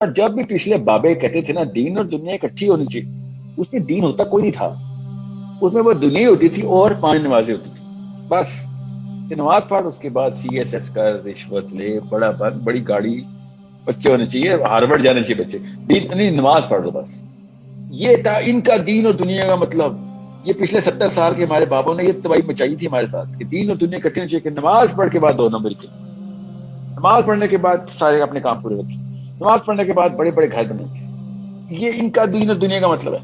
اور جب بھی پچھلے بابے کہتے تھے نا دین اور دنیا اکٹھی ہونی چاہیے، اس میں دین ہوتا کوئی نہیں تھا، اس میں وہ دنیا ہوتی تھی اور 5 نمازیں ہوتی تھی بس. نماز پڑھ، اس کے بعد سی ایس ایس کر، رشوت لے، بڑا بن، بڑی گاڑی، بچے ہونے چاہیے، ہارورڈ جانے چاہیے بچے، دین نہیں، نماز پڑھ لو بس. یہ تھا ان کا دین اور دنیا کا مطلب. یہ پچھلے 70 سال کے ہمارے بابوں نے یہ تباہی مچائی تھی ہمارے ساتھ کہ دین اور دنیا اکٹھے ہونے چاہیے، کہ نماز پڑھ کے بعد 2 نمبر کی، نماز پڑھنے کے بعد سارے اپنے کام پورے رکھیں، نماز پڑھنے کے بعد بڑے بڑے گھر بنیں. یہ ان کا دین اور دنیا کا مطلب ہے.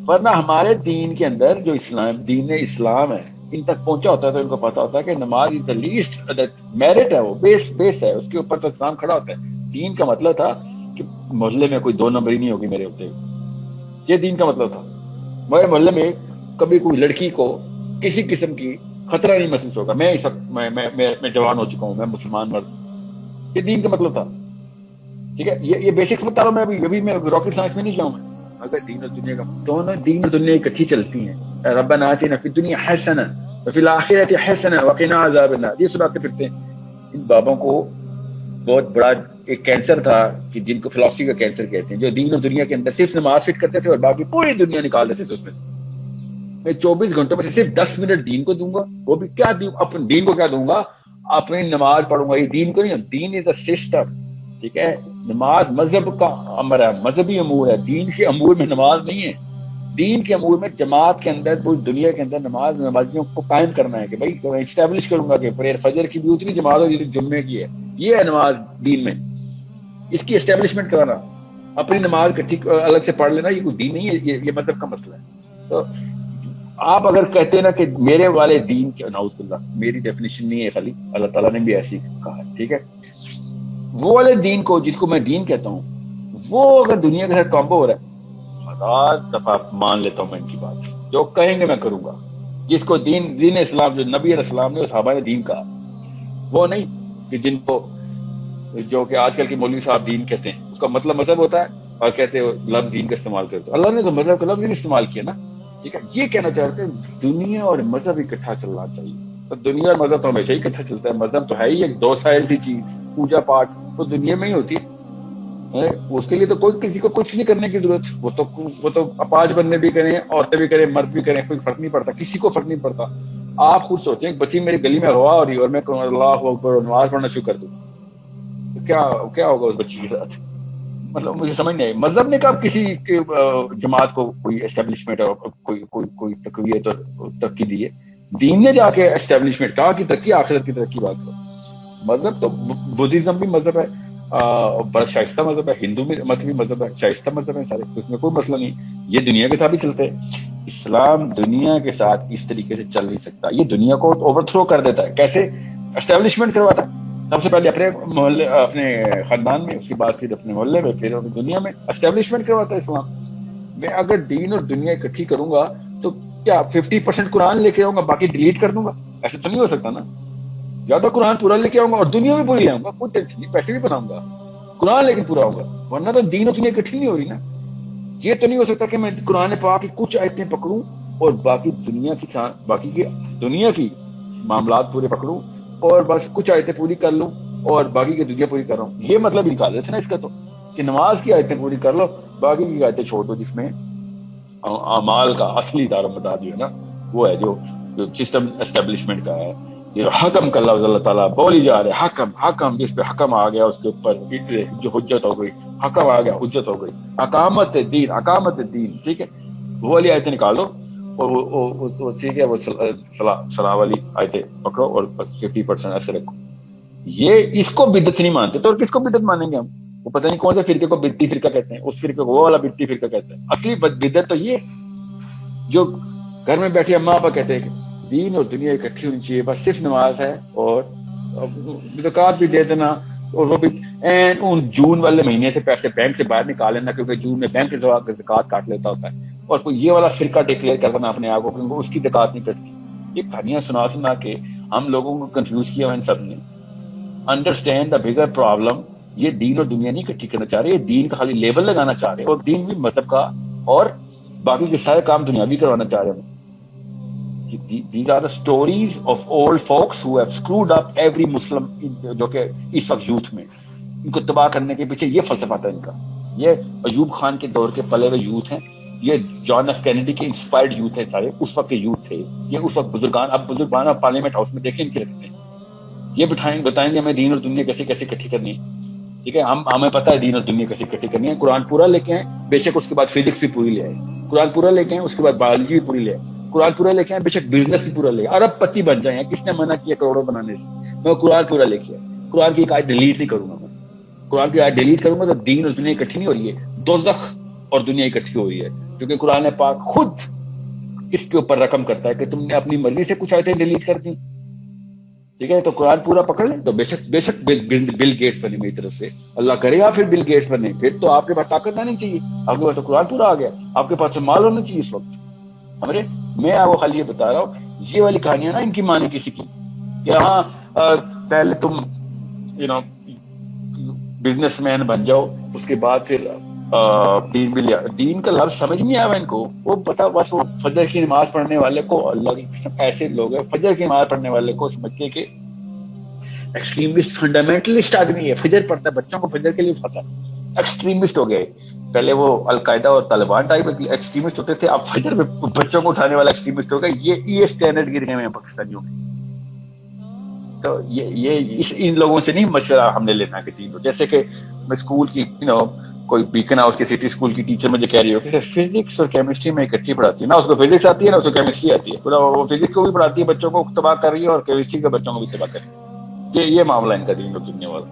ورنہ ہمارے دین کے اندر جو اسلام، دین اسلام ہے، ان تک پہنچا ہوتا ہے تو ان کو پتا ہوتا ہے کہ نماز از دا لیسٹ میرٹ ہے، وہ بیس ہے، اس کے اوپر تو اسلام کھڑا ہوتا ہے. دین کا مطلب تھا کہ محلے میں کوئی 2 نمبر ہی نہیں ہوگی میرے ہوتے، یہ دین کا مطلب تھا. میرے محلے میں کبھی کوئی لڑکی کو کسی قسم کی خطرہ نہیں محسوس ہوگا. میں اس وقت میں جوان ہو چکا ہوں، میں مسلمان مرد، یہ دین کا مطلب تھا. ٹھیک ہے، یہ بیسکس بتا رہا ہوں میں. ابھی میں راکٹ سائنس میں نہیں جاؤں. اگر دین اور دنیا کا دونوں، دین اور دنیا اکٹھی چلتی ہیں. ربنا آتنا فی الدنیا حسنہ وفی الآخرۃ حسنہ وقنا عذاب النار، یہ سناتے پھرتے ہیں. ان بابوں کو بہت بڑا ایک کینسر تھا کہ جن کو فلاسفی کا کینسر کہتے ہیں، جو دین اور دنیا کے اندر صرف نماز فٹ کرتے تھے اور باقی پوری دنیا نکال دیتے تھے اس میں سے. میں 24 گھنٹوں میں سے صرف 10 منٹ دین کو دوں گا، وہ بھی کیا دوں، اپنے دین کو کیا دوں گا، اپنی نماز پڑھوں گا. یہ دین کو نہیں، دین از اے سسٹم. ٹھیک ہے، نماز مذہب کا امر ہے، مذہبی امور ہے. دین کے امور میں نماز نہیں ہے. دین کے امور میں جماعت کے اندر، پوری دنیا کے اندر نماز، نمازیوں کو قائم کرنا ہے کہ بھائی اسٹیبلش کروں گا کہ فجر کی بھی اتنی جماعت ہو جتنی جمعے کی ہے. یہ ہے نماز دین میں، اس کی اسٹیبلشمنٹ کرانا. اپنی نماز کٹھی الگ سے پڑھ لینا یہ کوئی دین نہیں ہے، یہ مذہب کا مسئلہ ہے. تو آپ اگر کہتے ہیں نا کہ میرے والے دین کے، نعوذ باللہ، میری ڈیفینیشن نہیں ہے خالی، اللہ تعالیٰ نے بھی ایسی کہا ہے. ٹھیک ہے، وہ والے دین کو جس کو میں دین کہتا ہوں، وہ اگر دنیا کے ساتھ کامبو ہو رہا ہے، 1000 دفعہ مان لیتا ہوں میں ان کی بات، جو کہیں گے میں کروں گا. جس کو دین اسلام، جو نبی علیہ السلام نے صحابہ نے دین کہا، وہ نہیں کہ جن کو، جو کہ آج کل کے مولوی صاحب دین کہتے ہیں، اس کا مطلب مذہب ہوتا ہے اور کہتے ہیں لفظ دین کا استعمال کرتے. اللہ نے تو مذہب کا لفظ نہیں استعمال کیا نا. ٹھیک ہے، یہ کہنا چاہتے ہیں دنیا اور مذہب اکٹھا چلنا چاہیے. تو دنیا اور مذہب تو ہمیشہ ہی اکٹھا چلتا ہے. مذہب تو ہے ہی ایک 2 سائل کی چیز، پوجا پاٹ تو دنیا میں ہی ہوتی ہے. اس کے لیے تو کوئی کسی کو کچھ نہیں کرنے کی ضرورت. وہ تو اپاج بندے بھی کریں، عورتیں بھی کریں، مرد بھی کریں، کوئی فرق نہیں پڑتا، کسی کو فرق نہیں پڑتا. آپ خود سوچیں کہ بچی میری گلی میں ہوا ہو رہی اور میں کہوں اللہ اکبر نماز پڑھنا شروع کر دوں، کیا ہوگا اس بچی کے ساتھ؟ مطلب مجھے سمجھ نہیں آئی. مذہب نے کب کسی جماعت کو کوئی اسٹیبلشمنٹ اور کوئی تقویت اور ترقی دی ہے؟ دین نے جا کے اسٹیبلشمنٹ کہا کہ ترقی، آخرت کی ترقی بات کرو. مذہب تو بدھزم بھی مذہب ہے، بڑا شائستہ مذہب ہے، ہندو مت بھی مذہب ہے، شائستہ مذہب ہے سارے، اس میں کوئی مسئلہ نہیں. یہ دنیا کے ساتھ بھی چلتے ہیں. اسلام دنیا کے ساتھ اس طریقے سے چل نہیں سکتا. یہ دنیا کو اوور تھرو کر دیتا ہے. کیسے؟ اسٹیبلشمنٹ کرواتا ہے سب سے پہلے اپنے محلے، اپنے خاندان میں، اس کے بعد پھر اپنے محلے میں، پھر اپنی دنیا میں اسٹیبلشمنٹ کرواتا ہے اسلام. میں اگر دین اور دنیا اکٹھی کروں گا تو کیا 50% قرآن لے کے آؤں گا، باقی ڈیلیٹ کر دوں گا؟ ایسا تو نہیں ہو سکتا نا. یا تو قرآن پورا لے کے آؤں گا اور دنیا بھی پوری لے آؤں گا، کوئی ٹینشن نہیں، پیسے بھی بناؤں گا، قرآن لیکن پورا ہوگا. ورنہ تو دین اور دنیا اکٹھی نہیں ہو رہی نا. یہ تو نہیں ہو سکتا کہ میں قرآن پاک کی کچھ آیتیں پکڑوں اور باقی دنیا کی معاملات پورے پکڑوں اور بس کچھ آیتیں پوری کر لوں اور باقی کی دنیا پوری کر رہا ہوں. یہ مطلب نکال دیتے نا اس کا، تو کہ نماز کی آیتیں پوری کر لو، باقی کی آیتیں چھوڑ دو، جس میں اعمال کا اصلی دار و مدار جو ہے نا، وہ ہے جو سسٹم اسٹیبلشمنٹ کا ہے. یہ حکم کا لفظ اللہ تعالیٰ بولی جا رہے، حکم جس پہ حکم آ گیا اس کے اوپر جو حجت ہو گئی، حکم آ گیا حجت ہو گئی. اقامت دین. ٹھیک ہے، وہ والی آیتیں نکالو اور ٹھیک ہے، وہ صلاح والی آیتیں پکڑو اور بس 50% ایسے رکھو. یہ اس کو بدعت نہیں مانتے تو اور کس کو بدعت مانیں گے ہم؟ وہ پتہ نہیں کون سے فرقے کو بدعتی فرقہ کہتے ہیں، اس فرقے کو وہ والا بدعتی فرقہ کہتے ہیں. اصلی بدعت تو یہ جو گھر میں بیٹھے اماں ابا کہتے ہیں کہ دین اور دنیا اکٹھی ہونی چاہیے، بس صرف نماز ہے اور زکوٰۃ بھی دے دینا، اور وہ بھی ان جون والے مہینے سے پیسے بینک سے باہر نکال لینا، کیونکہ جون میں بینک زکوٰۃ کاٹ لیتا ہوتا ہے. اور کوئی یہ والا فرقہ ڈکلیئر کرنا اپنے آپ کو کیونکہ اس کی زکوٰۃ نہیں کٹتی. یہ کہانیاں سنا کے ہم لوگوں کو کنفیوز کیا ہوا ان سب نے. Understand the bigger problem. یہ دین اور دنیا نہیں اکٹھی کرنا چاہ رہے، یہ دین کا خالی لیبل لگانا چاہ رہے، اور دین بھی مذہب کا اور باقی کے سارے کام دنیاوی کروانا چاہ رہے ہیں. These are the stories of old folks who have screwed up every Muslim جو کہ اس وقت یوتھ میں ان کو تباہ کرنے کے پیچھے یہ فلسفہ تھا ان کا. یہ ایوب خان کے دور کے پلے ہوئے یوتھ ہیں, یہ جان ایف کینیڈی کے انسپائرڈ یوتھ ہیں سارے, اس وقت کے یوتھ تھے یہ, اس وقت بزرگان, اب بزرگان اب پارلیمنٹ ہاؤس میں دیکھیں ان کے رکھتے ہیں, یہ بتائیں گے ہمیں دین اور دنیا کیسے کیسے اکٹھی کرنی ہے. ٹھیک ہے, ہمیں پتہ ہے دین اور دنیا کیسے اکٹھی کرنی ہے. قرآن پورا لے کے آئیں, بے شک اس کے بعد فزکس بھی پوری لے آئے. قرآن پورا لے کے آئیں, اس کے بعد بایولوجی بھی پوری لے آئے. قرآن پورا لے کے آئیں, بے شک بزنس بھی پورا لے آئے. ارب پتی بن جائیں, کس نے منع کیا کروڑوں بنانے سے؟ میں قرآن پورا لے کے آئے. قرآن کی ایک آیت ڈیلیٹ نہیں کروں گا میں. قرآن کی آیت ڈیلیٹ کروں گا تو دین اور دنیا اکٹھی نہیں ہو رہی ہے, دوزخ اور دنیا اکٹھی ہو رہی ہے. کیونکہ قرآن پاک خود اس کے اوپر رقم کرتا ہے کہ تم نے اپنی مرضی سے کچھ آیتیں ڈیلیٹ کر دی. ٹھیک ہے, تو قرآن پورا پکڑ لیں تو بے شک بل گیٹس بنے میری طرف سے, اللہ کرے گا پھر بل گیٹس بنے, پھر تو آپ کے پاس طاقت آنی چاہیے, آپ کے پاس تو قرآن پورا آ گیا, آپ کے پاس تو مال ہونا چاہیے اس وقت. سمجھے, میں آپ کو خالی یہ بتا رہا ہوں, یہ والی کہانیاں نا ان کی مانی کسی کی کہ ہاں پہلے تم بزنس مین بن جاؤ, اس کے بعد پھر دین کا لفظ سمجھ نہیں آیا ان کو. وہ پتا بس وہ فجر کی نماز پڑھنے والے کو, اللہ کی قسم ایسے لوگ ہیں فجر کی نماز پڑھنے والے کو سمجھتے کہ ایکسٹریمسٹ فنڈامنٹلسٹ آدمی ہے, فجر پڑھتا ہے, بچوں کو فجر کے لیے پڑھتا ہے, ایکسٹریمسٹ ہو گئے. پہلے وہ القاعدہ اور طالبان ٹائپ ایکسٹریمسٹ ہوتے تھے, اب فجر میں بچوں کو اٹھانے والا ایکسٹریمسٹ ہو گئے. یہ اسٹینڈرڈ گر گئے ہیں پاکستانیوں میں. تو یہ ان لوگوں سے نہیں مشورہ ہم نے لینا کہ تین, جیسے کہ میں اسکول کی کوئی بیکن ہاؤس کی سٹی اسکول کی ٹیچر مجھے کہہ رہی ہو کہ فزکس اور کیمسٹری میں اکٹھی پڑھاتی ہے, نا اس کو فزکس آتی ہے نا اس کو کیمسٹری آتی ہے, وہ فزکس کو بھی پڑھاتی ہے بچوں کو تباہ کر رہی ہے اور کیمسٹری کے بچوں کو بھی تباہ کر رہی ہے. یہ معاملہ ان کا دین اور دنیا والا.